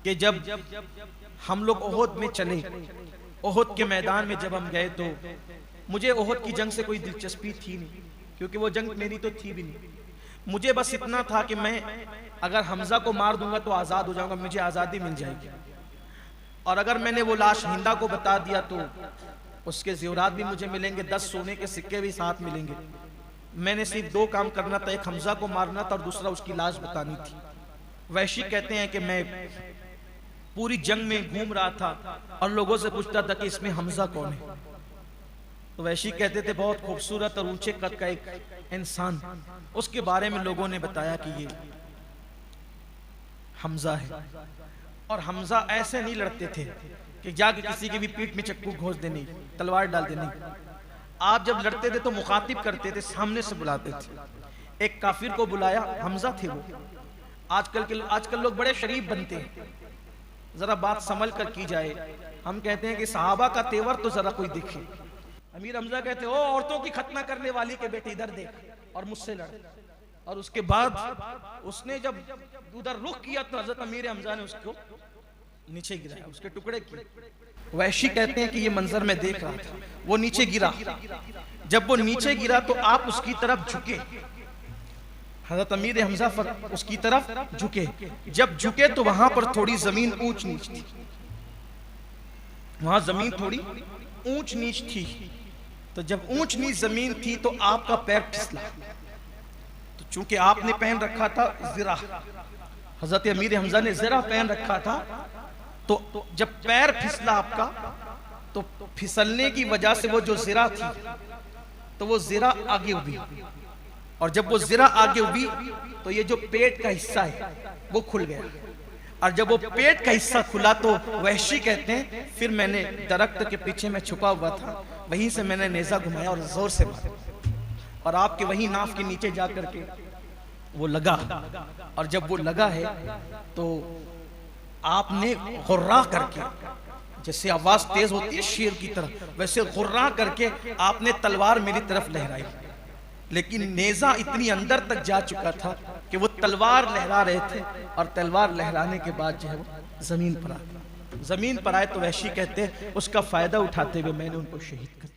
कि जब हम लोग ओहद में चले, ओहद के मैदान में जब हम गए तो मुझे ओहद की जंग से कोई दिलचस्पी थी नहीं, क्योंकि वो जंग मेरी तो थी भी नहीं। मुझे बस इतना था कि मैं अगर हमजा को मार दूंगा तो आज़ाद हो जाऊंगा, मुझे आज़ादी मिल जाएगी। और अगर मैंने वो लाश हिंदा को बता दिया तो उसके ज़ेवरात भी मुझे मिलेंगे, 10 सोने के सिक्के भी साथ मिलेंगे। मैंने सिर्फ 2 काम करना था, एक हमजा को मारना था और दूसरा उसकी लाश बतानी थी। वैशी कहते हैं कि मैं पूरी जंग में घूम रहा था और लोगों से पूछता था कि इसमें हमजा कौन है। तो वैशी कहते थे बहुत खूबसूरत और ऊंचे कद का एक इंसान, उसके बारे में लोगों ने बताया कि ये हमजा है। और हमजा ऐसे नहीं लड़ते थे कि जाके किसी की भी पीठ में चक्कू घोंस देने, तलवार डाल देने। आप जब लड़ते थे तो मुखातिब करते थे, सामने से बुलाते थे। एक काफिर को बुलाया, हमजा थे वो। आजकल लोग बड़े शरीफ बनते हैं, जरा बात संभल कर की जाए। हम कहते हैं कि सहाबा का तेवर तो जरा कोई देखे। अमीर हमजा कहते ओ औरतों की खतना करने वाली के बेटे इधर देख और मुझसे लड़। और उसके बाद उसने जब उधर रुख किया तो हजरत अमीर हमजा ने उसको नीचे गिराया, उसके टुकड़े किए। वैशी कहते हैं कि ये मंजर मैं देख रहा था, वो नीचे गिरा। जब वो नीचे गिरा तो आप उसकी तरफ झुके, हजरत अमीर हमजा उसकी तरफ झुके। जब झुके तो वहां पर थोड़ी जमीन ऊंच नीच थी, वहां जमीन थोड़ी ऊंच नीच थी। तो जब ऊंच नीच जमीन थी तो आपका पैर फिसला। तो चूंकि आपने पहन रखा था ज़िरा, हजरत अमीर हमजा ने ज़िरा पहन रखा था, तो जब पैर फिसला आपका तो फिसलने की वजह से वो जो ज़िरा थी तो वो ज़िरा आगे उभी। और जब वो ज़िरा आगे उभी तो ये जो पेट का हिस्सा है वो खुल गया। और जब वो पेट का हिस्सा खुला तो वहशी कहते हैं फिर मैंने दरख्त के पीछे में छुपा हुआ था, वहीं से मैंने नेज़ा घुमाया और जोर से मारा और आपके वहीं नाफ के नीचे जा करके वो लगा। और जब वो लगा है तो आपने गुर्रा करके, जैसे आवाज तेज होती है शेर की तरह, वैसे गुर्रा करके आपने तलवार मेरी तरफ लहराई। लेकिन नेज़ा इतनी अंदर तक जा चुका था कि वो तलवार लहरा रहे थे और तलवार लहराने के बाद जो है वो जमीन पर आए तो वहशी कहते हैं उसका फायदा उठाते हुए मैंने उनको शहीद कर दिया।